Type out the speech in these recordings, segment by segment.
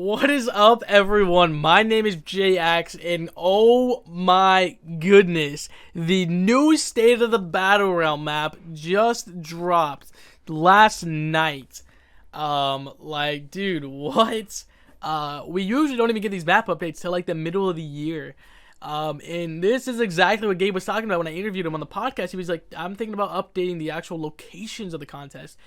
What is up, everyone? My name is JX, and oh my goodness, the new State of the Battlerealm map just dropped last night. Dude, what? We usually don't even get these map updates till like the middle of the year. And this is exactly what Gabe was talking about when I interviewed him on the podcast. He was like, I'm thinking about updating the actual locations of the contest.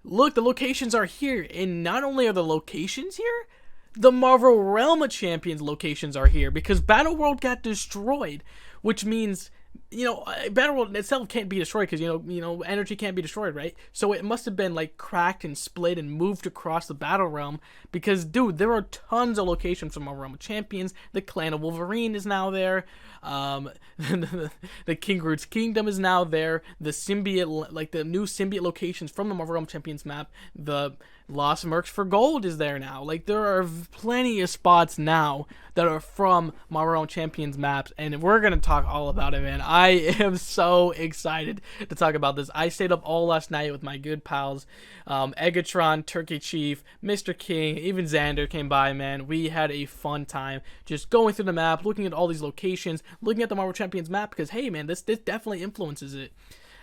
Look, the locations are here, and not only are the locations here, the Marvel Realm of Champions locations are here, because Battleworld got destroyed, which means, Battleworld itself can't be destroyed, because, energy can't be destroyed, right? So it must have been, like, cracked and split and moved across the Battle Realm, because, dude, there are tons of locations from Marvel Realm of Champions. The Clan of Wolverine is now there. The King Groot's Kingdom is now there. The symbiote, like the new symbiote locations from the Marvel Realm Champions map, the Lost Mercs for Gold is there now. Like, there are plenty of spots now that are from Marvel Realm Champions maps, and we're gonna talk all about it, man. I am so excited to talk about this. I stayed up all last night with my good pals, Egatron, Turkey Chief, Misterking, even Xander came by, man. We had a fun time just going through the map, looking at all these locations, looking at the Marvel Champions map, because, hey, man, this definitely influences it.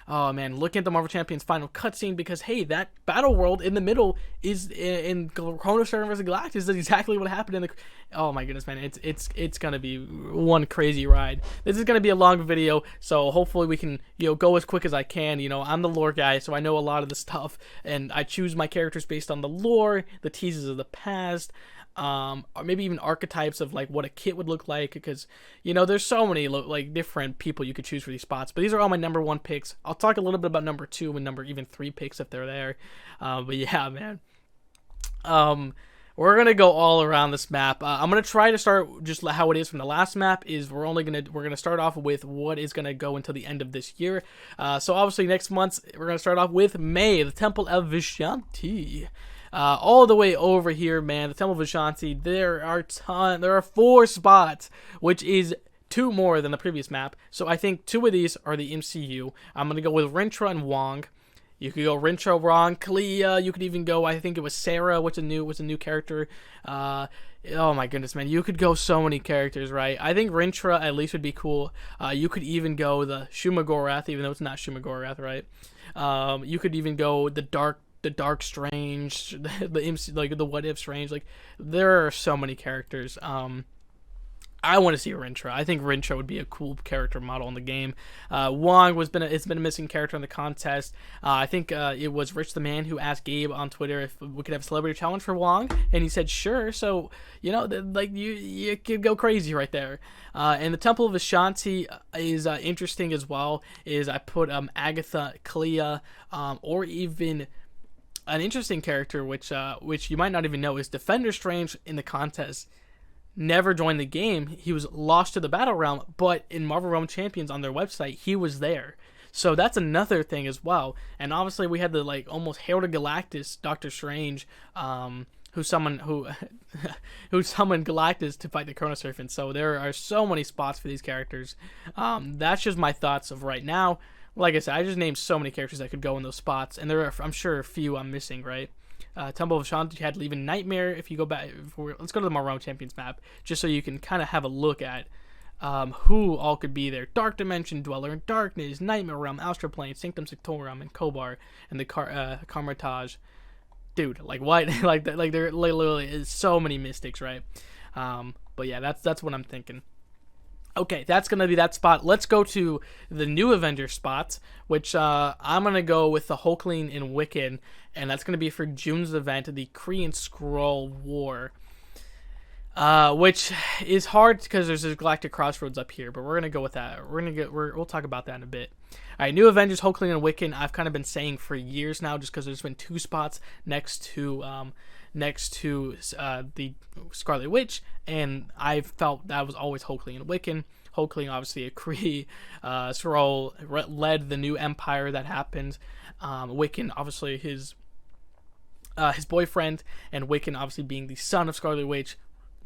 Oh, man, looking at the Marvel Champions final cutscene, because, hey, that battle world in the middle is in Chronoserpent vs. Galactus is exactly what happened in the... Oh, my goodness, man, it's going to be one crazy ride. This is going to be a long video, so hopefully we can, go as quick as I can. I'm the lore guy, so I know a lot of the stuff, and I choose my characters based on the lore, the teases of the past, or maybe even archetypes of like what a kit would look like, because there's so many like different people you could choose for these spots, but these are all my number 1 picks. I'll talk a little bit about number 2 and number even 3 picks if they're there, but yeah, man, we're gonna go all around this map. I'm gonna try to start just how it is from the last map. Is we're gonna start off with what is gonna go until the end of this year. So obviously next month we're gonna start off with May, the Temple of Vishanti. All the way over here, man, the Temple of Vishanti, there are 4 spots, which is 2 more than the previous map. So I think 2 of these are the MCU. I'm going to go with Rintrah and Wong. You could go Rintrah, Wong, Clea. You could even go, I think it was Sarah, which was a new character. Oh my goodness, man. You could go so many characters, right? I think Rintrah at least would be cool. You could even go the Shumagorath, even though it's not Shumagorath, right? You could even go the Dark Strange, the MC, like the What If Strange. Like, there are so many characters. I want to see Rintrah. I think Rintrah would be a cool character model in the game. Wong it's been a missing character in the contest. I think it was Rich the Man who asked Gabe on Twitter if we could have a celebrity challenge for Wong, and he said sure. So you could go crazy right there. And the Temple of Vishanti is interesting as well. I put Agatha Clea, or even an interesting character, which you might not even know, is Defender Strange in the contest. Never joined the game. He was lost to the Battle Realm, but in Marvel Realm Champions on their website, he was there. So that's another thing as well. And obviously we had the almost Herald of Galactus, Doctor Strange, who summoned Galactus to fight the Chronoserpent. So there are so many spots for these characters. That's just my thoughts of right now. Like I said, I just named so many characters that could go in those spots, and there are, I'm sure, a few I'm missing, right? Temple of Vishanti had even Nightmare. If you go back, let's go to the Marvel Champions map, just so you can kind of have a look at who all could be there. Dark Dimension, Dweller in Darkness, Nightmare Realm, Astral Plane, Sanctum Sanctorum, and Kobar, and the Carmitage. Dude, like what? There literally is so many mystics, right? But yeah, that's what I'm thinking. Okay, that's going to be that spot. Let's go to the new Avengers spots, which I'm going to go with the Hulkling and Wiccan, and that's going to be for June's event, the Kree Skrull War, which is hard because there's this Galactic Crossroads up here, but we're going to go with that. We'll talk about that in a bit. All right, new Avengers, Hulkling and Wiccan, I've kind of been saying for years now, just because there's been 2 spots next to the Scarlet Witch, and I felt that was always Hulkling and Wiccan. Hulkling, obviously a Kree, Skrull, led the new empire that happened. Wiccan, obviously his boyfriend, and Wiccan obviously being the son of Scarlet Witch,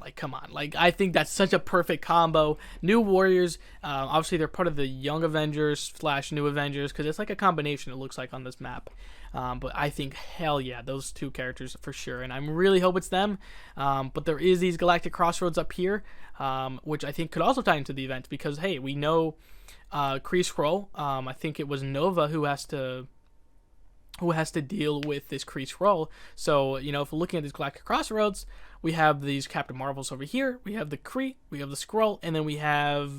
Like, come on. Like, I think that's such a perfect combo. New Warriors, obviously they're part of the Young Avengers / New Avengers, because it's like a combination, it looks like, on this map. But I think, hell yeah, those two characters for sure. And I really hope it's them. But there is these Galactic Crossroads up here, which I think could also tie into the event, because, hey, we know Kree Skrull. I think it was Nova who has to deal with this Kree Skrull. So, you know, if we're looking at these Galactic Crossroads, we have these Captain Marvels over here, we have the Kree, we have the Skrull, and then we have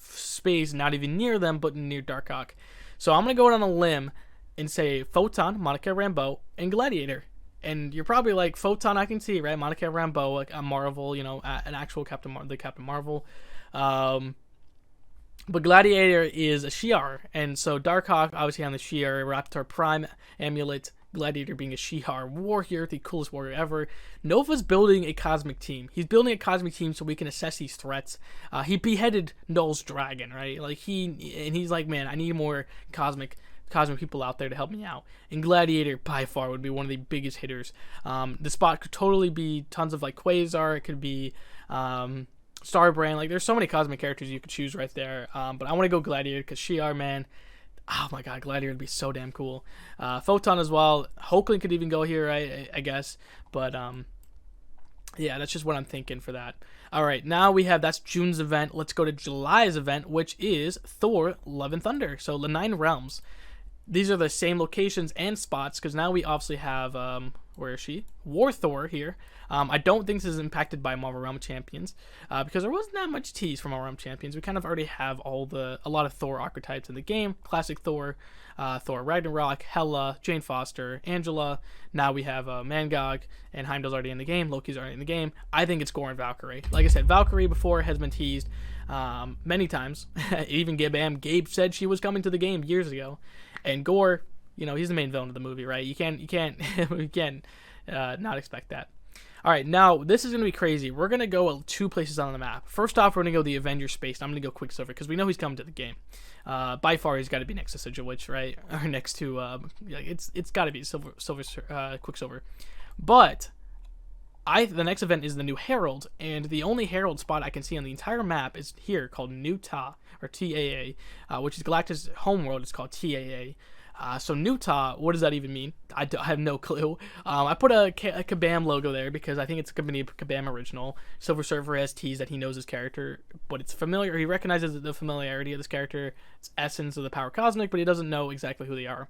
space not even near them, but near Darkhawk. So I'm going to go out on a limb and say Photon, Monica Rambeau, and Gladiator. And you're probably like, Photon I can see, right? Monica Rambeau, like a Marvel, you know, an actual Captain Marvel. But Gladiator is a Shi'ar, and so Darkhawk obviously on the Shi'ar Raptor Prime amulet, Gladiator being a Shi'ar warrior, the coolest warrior ever. Nova's building a cosmic team. He's building a cosmic team so we can assess these threats. He beheaded Null's dragon, right? Like he's like, man, I need more cosmic people out there to help me out. And Gladiator by far would be one of the biggest hitters. The spot could totally be tons of like Quasar. It could be Starbrand. Like, there's so many cosmic characters you could choose right there. But I want to go Gladiator because Shi'ar, man. Oh my god, Gladiator would be so damn cool. Photon as well. Hulkling could even go here, right? I guess. But yeah, that's just what I'm thinking for that. All right, now that's June's event. Let's go to July's event, which is Thor: Love and Thunder. So the 9 realms. These are the same locations and spots, because now we obviously have, where is she? War Thor here. I don't think this is impacted by Marvel Realm Champions, because there wasn't that much tease from Marvel Realm Champions. We kind of already have a lot of Thor archetypes in the game. Classic Thor, Thor Ragnarok, Hela, Jane Foster, Angela. Now we have Mangog, and Heimdall's already in the game. Loki's already in the game. I think it's Gorr and Valkyrie. Like I said, Valkyrie before has been teased many times. Even Gabe said she was coming to the game years ago. And Gorr, you know, he's the main villain of the movie, right? You can't not expect that. All right, now this is going to be crazy. We're going to go 2 places on the map. First off, we're going to go the Avengers space. I'm going to go Quicksilver because we know he's coming to the game. By far, he's got to be next to Sigil Witch, right? Or next to, it's got to be Quicksilver. But the next event is the new Herald, and the only Herald spot I can see on the entire map is here, called New Ta, or TAA, which is Galactus' homeworld. It's called TAA. So New Ta, what does that even mean? I have no clue. I put a Kabam logo there because I think it's going to be a Kabam original. Silver Surfer has teased that he knows his character, but it's familiar. He recognizes the familiarity of this character, its essence of the power cosmic, but he doesn't know exactly who they are.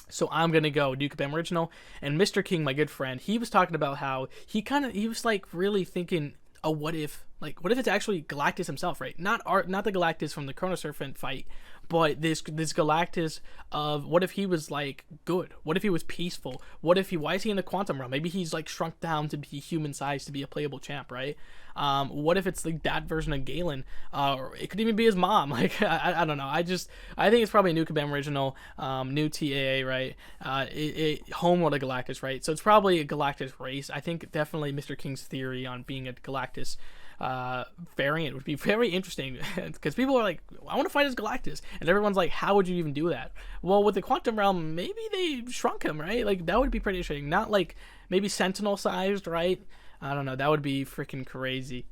So I'm going to go New Kabam original. And Misterking, my good friend, he was talking about how he was like really thinking, oh, what if it's actually Galactus himself, right? Not the Galactus from the Chronoserpent fight, but this Galactus of what if he was like good? What if he was peaceful? Why is he in the quantum realm? Maybe he's like shrunk down to be human size to be a playable champ, right? What if it's like that version of Galen? Or it could even be his mom. Like I don't know. I think it's probably a New Kabam original, new TAA, right? Homeworld of Galactus, right? So it's probably a Galactus race. I think definitely Mr. King's theory on being a Galactus variant would be very interesting because people are like, I want to fight as Galactus, and everyone's like, how would you even do that? Well, with the quantum realm, maybe they shrunk him, right? Like that would be pretty interesting. Not like maybe Sentinel sized, right? I don't know. That would be freaking crazy.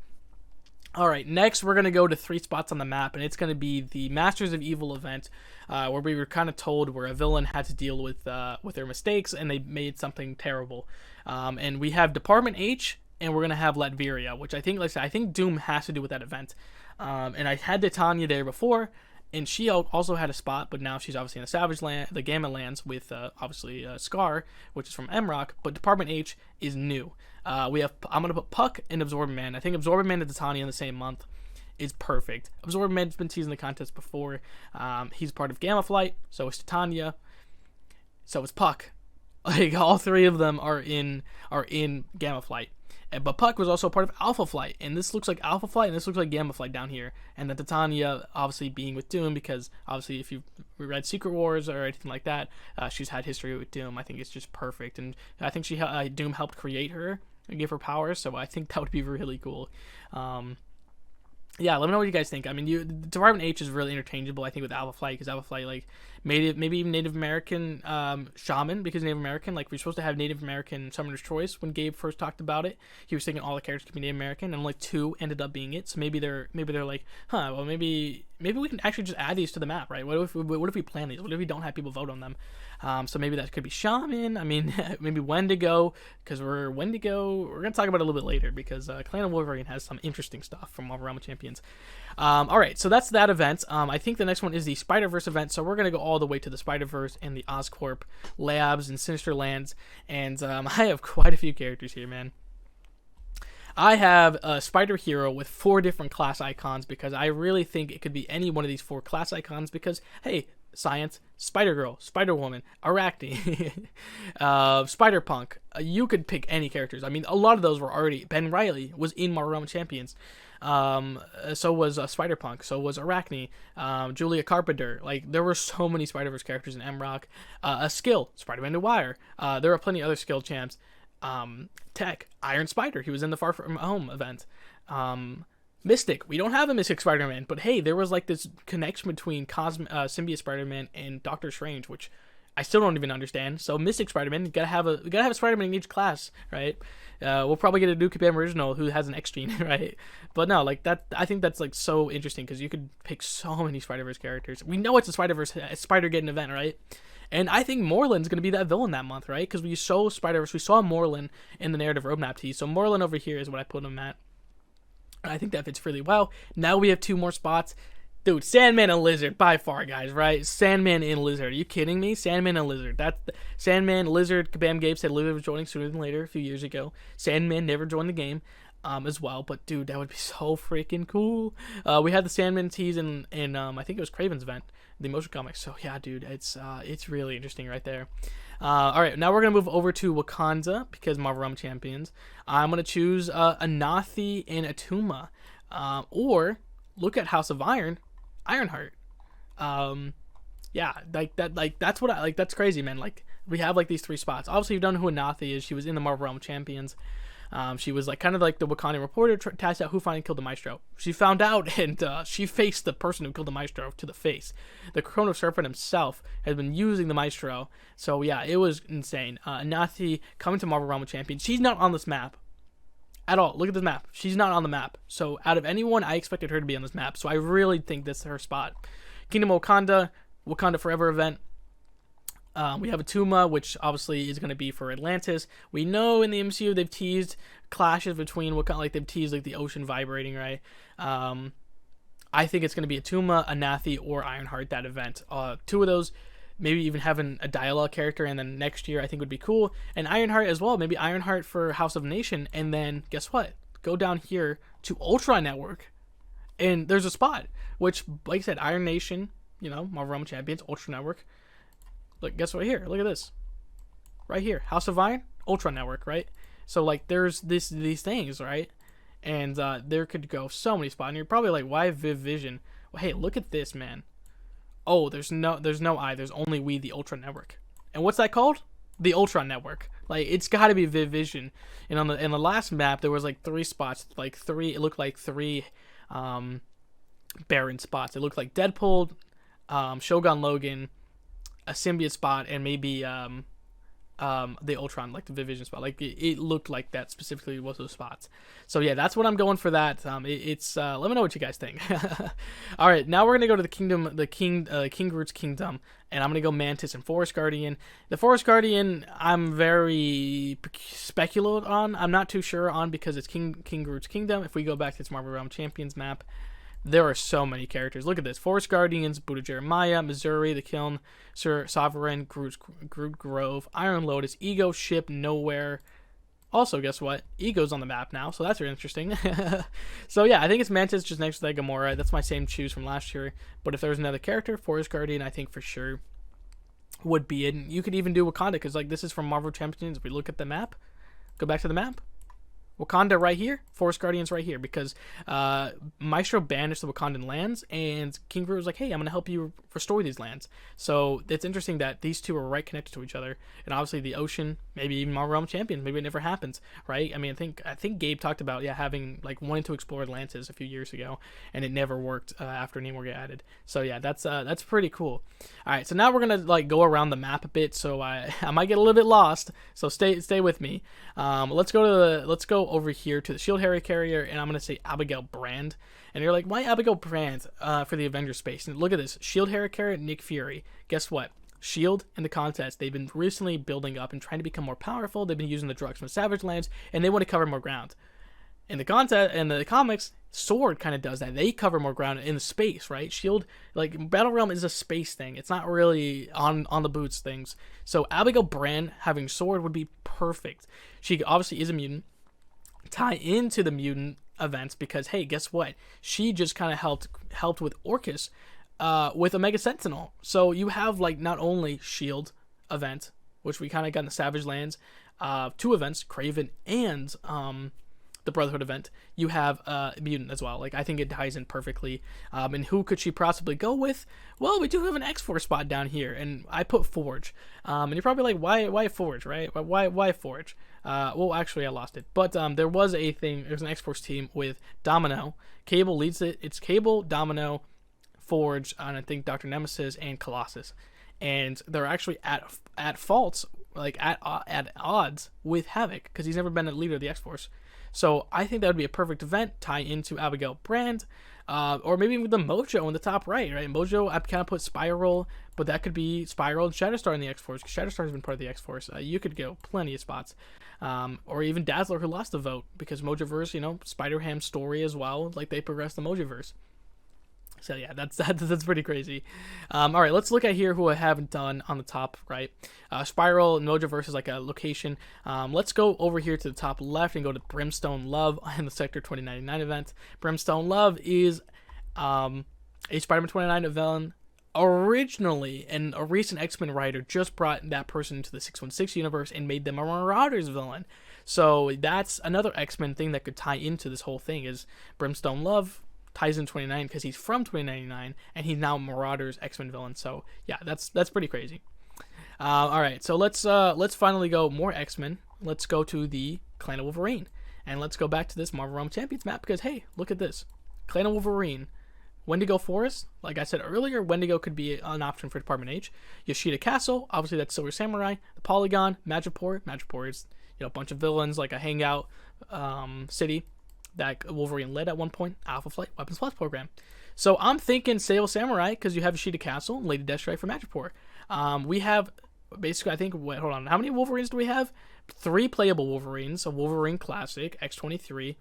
All right, next we're going to go to 3 spots on the map, and it's going to be the Masters of Evil event, where we were kind of told where a villain had to deal with their mistakes, and they made something terrible. And we have Department H, and we're going to have Latveria, which I think Doom has to do with that event. And I had Titania there before, and she also had a spot, but now she's obviously in the Savage Land, the Gamma Lands, with obviously Scar, which is from MROC, but Department H is new. I'm going to put Puck and Absorbent Man. I think Absorbent Man and Titania in the same month is perfect. Absorbent Man's been teased in the contest before. He's part of Gamma Flight, so is Titania, so is Puck. Like all 3 of them are in Gamma Flight. But Puck was also part of Alpha Flight, and this looks like Alpha Flight, and this looks like Gamma Flight down here. And then Titania, obviously, being with Doom, because obviously if you've read Secret Wars or anything like that, she's had history with Doom. I think it's just perfect, and I think Doom helped create her and give her powers, so I think that would be really cool. yeah, let me know what you guys think. I mean, Department H is really interchangeable, I think, with Alpha Flight, because Alpha Flight, like, maybe even Native American shaman, because Native American, like, we're supposed to have Native American Summoner's Choice. When Gabe first talked about it, he was thinking all the characters could be Native American, and only 2 ended up being it. So maybe they're like, well, maybe we can actually just add these to the map, right? What if we plan these? What if we don't have people vote on them? So maybe that could be shaman. I mean, maybe Wendigo, because we're gonna talk about it a little bit later, because Clan of Wolverine has some interesting stuff from Marvel Realm of Champions. All right, so that's that event. I think the next one is the Spider-Verse event, so we're gonna go all the way to the Spider-Verse and the Oscorp Labs and Sinister Lands, and I have quite a few characters here, man. I have a Spider Hero with 4 different class icons, because I really think it could be any one of these 4 class icons, because, hey, science, Spider-Girl, Spider-Woman, Arachne, Spider-Punk. You could pick any characters. I mean, a lot of those were already... Ben Reilly was in Marvel Realm Champions. So was Spider-Punk. So was Arachne. Julia Carpenter. Like, there were so many Spider-Verse characters in MROC. A skill, Spider-Man Wire. There are plenty of other skill champs. Tech, Iron Spider. He was in the Far From Home event. Mystic. We don't have a Mystic Spider-Man, but hey, there was like this connection between Symbiote Spider-Man and Doctor Strange, which I still don't even understand. So Mystic Spider-Man, we gotta have a Spider-Man in each class, right? We'll probably get a new Kabam original who has an X gene, right? But no, like that, I think that's like so interesting, because you could pick so many Spider-Verse characters. We know it's a Spider-Verse Spider-Geddon event, right? And I think Morlun's going to be that villain that month, right? Because we saw Spider-Verse, we saw Morlun in the narrative roadmap tease. So Morlun over here is what I put him at. I think that fits really well. Now we have 2 more spots. Dude, Sandman and Lizard, by far, guys, right? Sandman and Lizard. Are you kidding me? Sandman and Lizard. Sandman, Lizard, Kabam Gabe said Lizard was joining sooner than later, a few years ago. Sandman never joined the game as well. But, dude, that would be so freaking cool. We had the Sandman tease in I think it was Craven's event, the motion comics. So, yeah, dude, it's really interesting right there. All right, now we're going to move over to Wakanda, because Marvel Realm Champions. I'm going to choose Anathi and Attuma. Or look at House of Iron, Ironheart. Yeah, that's what that's crazy, man. Like, we have like these 3 spots. Obviously, you've done who Anathi is. She was in the Marvel Realm Champions. She was like kind of like the Wakandan reporter tasked out who finally killed the Maestro. She found out, and she faced the person who killed the Maestro to the face. The Chronoserpent himself has been using the Maestro. So yeah, it was insane. Anathi coming to Marvel Realm Champions. She's not on this map at all. Look at this map. She's not on the map. So out of anyone, I expected her to be on this map. So I really think this is her spot. Kingdom of Wakanda, Wakanda Forever event. We have Attuma, which obviously is going to be for Atlantis. We know in the MCU they've teased clashes between Wakanda, like they've teased like the ocean vibrating, right? I think it's going to be Attuma, Anathi, or Ironheart that event. 2 of those, maybe even having a dialogue character, and then next year I think would be cool. And Ironheart as well, maybe Ironheart for House of Nation, and then guess what? Go down here to Ultron Network, and there's a spot, which, like I said, Iron Nation, you know, Marvel Realm Champions, Ultron Network. Look, guess what here? Look at this. Right here. House of Iron, Ultron Network, right? So, like, there's these things, right? And there could go so many spots. And you're probably like, why Viv Vision? Well, hey, look at this, man. Oh, there's no I. There's only we, the Ultron Network. And what's that called? The Ultron Network. Like, it's got to be Viv Vision. And on the last map, there was, like, 3 spots. Like, 3, it looked like 3 barren spots. It looked like Deadpool, Shogun Logan, a symbiote spot, and maybe the Ultron, like the Viv Vision spot. Like it looked like that specifically was those spots. So yeah, that's what I'm going for. That let me know what you guys think. All right, now we're gonna go to the King Groot's kingdom, and I'm gonna go Mantis and Forest Guardian. The Forest Guardian, I'm very speculative on. I'm not too sure on, because it's King Groot's kingdom. If we go back to its Marvel Realm Champions map, there are so many characters. Look at this. Forest Guardians, Buddha Jeremiah, Missouri, The Kiln, Sir Sovereign, Groot Grove, Iron Lotus, Ego, Ship, Nowhere. Also, guess what? Ego's on the map now, so that's really interesting. So yeah, I think it's Mantis just next to that Gamora. That's my same choose from last year. But if there's another character, Forest Guardian, I think for sure would be it. And you could even do Wakanda, because like this is from Marvel Champions. If we look at the map, go back to the map. Wakanda right here, Forest Guardians right here, because Maestro banished the Wakandan lands, and King Gru was like, hey, I'm going to help you restore these lands. So it's interesting that these two are right connected to each other, and obviously the ocean, maybe even Marvel Realm Champions, maybe it never happens, right? I mean, I think Gabe talked about, having, like, wanting to explore Atlantis a few years ago, and it never worked after Namor got added. So yeah, that's pretty cool. All right, so now we're going to, like, go around the map a bit, so I might get a little bit lost, so stay with me. Let's go over here to the Shield Helicarrier, and I'm going to say Abigail Brand. And you're like, why Abigail Brand for the Avengers space? And look at this. Shield Helicarrier, Nick Fury. Guess what? Shield in the contest, they've been recently building up and trying to become more powerful. They've been using the drugs from Savage Lands, and they want to cover more ground. In the contest, in the comics, Sword kind of does that. They cover more ground in the space, right? Shield, like, Battlerealm is a space thing. It's not really on the boots things. So Abigail Brand having Sword would be perfect. She obviously is a mutant. Tie into the mutant events because, hey, guess what? She just kind of helped with Orcus with Omega Sentinel. So you have, like, not only Shield event, which we kind of got in the Savage Lands, 2 events, Kraven and the Brotherhood event. You have Mutant as well. Like, I think it ties in perfectly. And who could she possibly go with? Well, we do have an X-Force spot down here, and I put Forge. And you're probably like, why Forge, right? Why Forge? Well, actually, I lost it. But there was a thing. There's an X-Force team with Domino. Cable leads it. It's Cable, Domino, Forge, and I think Dr. Nemesis and Colossus. And they're actually at faults, like at odds with Havoc, because he's never been a leader of the X-Force. So I think that would be a perfect event, tie into Abigail Brand, or maybe with the Mojo in the top right? Mojo, I kind of put Spiral, but that could be Spiral and Shatterstar in the X-Force, because Shatterstar has been part of the X-Force. You could go plenty of spots. Or even Dazzler, who lost the vote, because Mojoverse, Spider-Ham's story as well, like they progressed the Mojoverse. So yeah, that's pretty crazy. All right, let's look at here who I haven't done on the top right. Spiral and Mojoverse is like a location. Let's go over here to the top left and go to Brimstone Love in the Sector 2099 event. Brimstone Love is a Spider-Man 29 villain. Originally, and a recent X-Men writer just brought that person into the 616 universe and made them a Marauders villain. So that's another X-Men thing that could tie into this whole thing is Brimstone Love ties in 29 because he's from 2099 and he's now Marauders X-Men villain. So yeah, that's pretty crazy. All right, so let's finally go more X-Men. Let's go to the Clan of Wolverine, and let's go back to this Marvel Realm Champions map because hey, look at this, Clan of Wolverine. Wendigo Forest, like I said earlier, Wendigo could be an option for Department H. Yoshida Castle, obviously that's Silver Samurai. The Polygon, Madripoor. Madripoor is a bunch of villains, like a hangout city that Wolverine led at one point. Alpha Flight Weapons Plus program. So I'm thinking Silver Samurai because you have Yoshida Castle and Lady Deathstrike for Madripoor. We have basically, I think, hold on, how many Wolverines do we have? 3 playable Wolverines, a Wolverine Classic, X-23,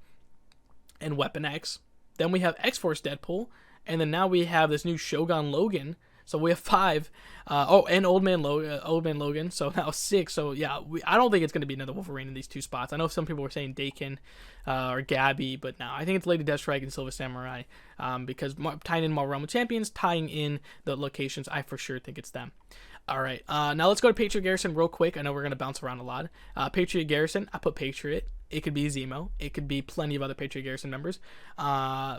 and Weapon X. Then we have X-Force Deadpool. And then now we have this new Shogun Logan. So we have 5. And Old Man Logan. So now 6. So yeah, I don't think it's going to be another Wolverine in these 2 spots. I know some people were saying Dakin or Gabby, but no, I think it's Lady Deathstrike and Silver Samurai. Because tying in Marvel Realm Champions, tying in the locations, I for sure think it's them. All right, now let's go to Patriot Garrison real quick. I know we're going to bounce around a lot. Patriot Garrison, I put Patriot. It could be Zemo. It could be plenty of other Patriot Garrison members.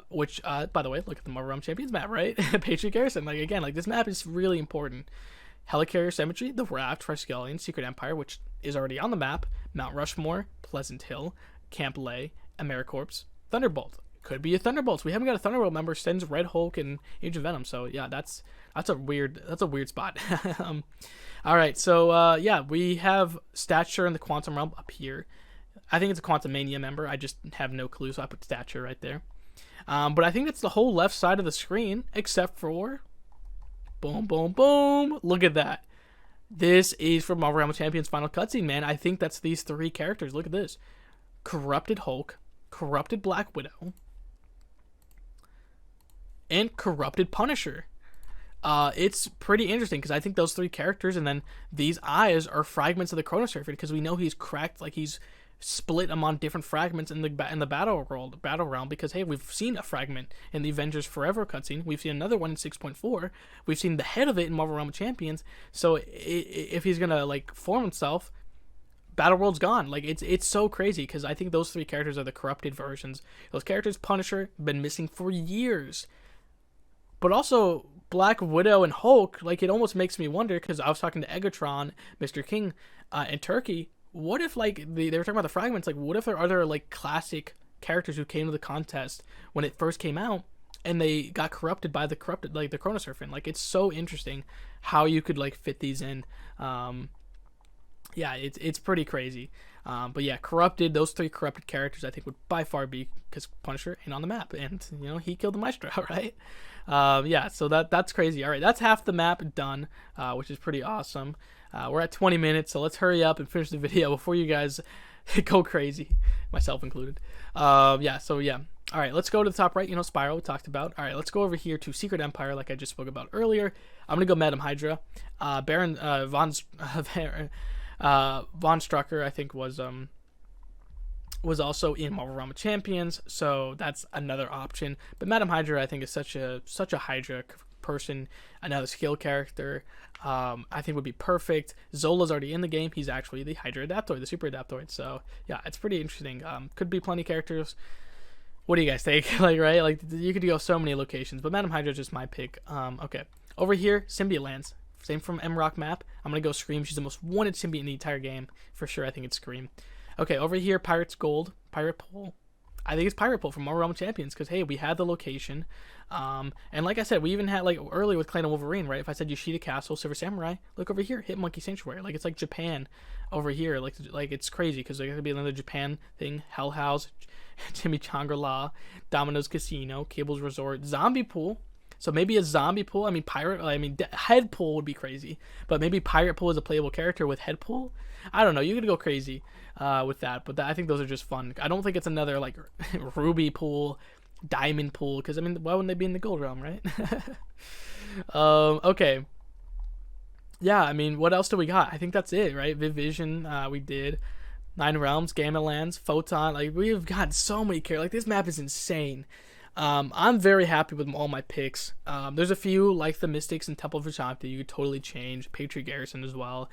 Which, by the way, look at the Marvel Realm Champions map, right? Patriot Garrison. Like, again, like this map is really important. Helicarrier Cemetery, the Raft, Triskelion, Secret Empire, which is already on the map. Mount Rushmore, Pleasant Hill, Camp Lay, AmeriCorps, Thunderbolt. Could be a Thunderbolts. We haven't got a Thunderbolt member since Red Hulk and Age of Venom. So yeah, that's a weird spot. All right, so yeah, we have Stature in the Quantum Realm up here. I think it's a Quantum Mania member. I just have no clue, so I put Stature right there. But I think that's the whole left side of the screen, except for boom, boom, boom. Look at that. This is from Marvel Realm Champions final cutscene, man. I think that's these 3 characters. Look at this. Corrupted Hulk, Corrupted Black Widow, and Corrupted Punisher. It's pretty interesting because I think those 3 characters and then these eyes are fragments of the Chronoserpent because we know he's cracked, like he's split among different fragments in the battle realm because hey, we've seen a fragment in the Avengers Forever cutscene. We've seen another one in 6.4. We've seen the head of it in Marvel Realm Champions. So if he's gonna like form himself, Battleworld's gone. Like it's so crazy because I think those 3 characters are the corrupted versions. Those characters, Punisher, been missing for years. But also Black Widow and Hulk, like it almost makes me wonder because I was talking to Egatron, Misterking, and Turkey. What if like they were talking about the fragments? Like what if there are other like classic characters who came to the contest when it first came out and they got corrupted by the Chronoserpent? Like it's so interesting how you could like fit these in. Yeah, it's pretty crazy. But yeah, corrupted. Those 3 corrupted characters I think would by far be because Punisher ain't on the map, and you know he killed the Maestro, right? Yeah, so that's crazy. All right, that's half the map done, which is pretty awesome. We're at 20 minutes, so let's hurry up and finish the video before you guys go crazy, myself included. Yeah, so yeah. All right, let's go to the top right. You know, Spiral we talked about. All right, let's go over here to Secret Empire, like I just spoke about earlier. I'm gonna go Madam Hydra. Baron Von Strucker, I think, was also in Marvel Champions, so that's another option. But Madam Hydra, I think, is such a Hydra person, another skill character. I think would be perfect. Zola's already in the game. He's actually the Hydra Adaptoid, the Super Adaptoid. So yeah, it's pretty interesting. Could be plenty of characters. What do you guys think? Like, right? Like, you could go so many locations, but Madam Hydra is just my pick. Okay, over here, Symbiote Lands. Same from MROC map. I'm going to go Scream. She's the most wanted symbiote in the entire game. For sure, I think it's Scream. Okay, over here, Pirate's Gold. Pirate Pool. I think it's Pirate Pool from Marvel Champions because, hey, we had the location. And like I said, we even had, like, earlier with Clan of Wolverine, right? If I said Yoshida Castle, Silver Samurai, look over here, Hitmonkey Sanctuary. Like, it's like Japan over here. Like it's crazy because there could be another Japan thing. Hell House, Jimmy Changra-La, Domino's Casino, Cable's Resort, Zombie Pool. So maybe a zombie pool. I mean, head pool would be crazy. But maybe pirate pool is a playable character with head pool. I don't know. You could go crazy with that. But I think those are just fun. I don't think it's another like ruby pool, diamond pool. Because I mean, why wouldn't they be in the gold realm, right? Okay. Yeah. I mean, what else do we got? I think that's it, right? Viv Vision. We did 9 realms, Gamma Lands, Photon. Like we've got so many characters. Like this map is insane. I'm very happy with all my picks. There's a few like the Mystics and Temple of Vishanti you could totally change. Patriot Garrison as well.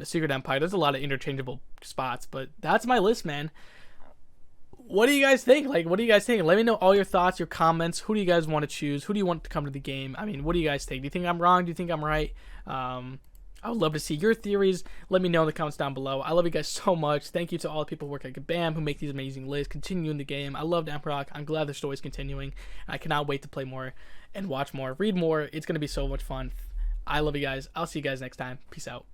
Secret Empire. There's a lot of interchangeable spots, but that's my list, man. What do you guys think? Like, what do you guys think? Let me know all your thoughts, your comments. Who do you guys want to choose? Who do you want to come to the game? I mean, what do you guys think? Do you think I'm wrong? Do you think I'm right? I would love to see your theories. Let me know in the comments down below. I love you guys so much. Thank you to all the people who work at Kabam who make these amazing lists. Continue in the game. I loved MCOC. I'm glad the story's continuing. I cannot wait to play more and watch more, read more. It's going to be so much fun. I love you guys. I'll see you guys next time. Peace out.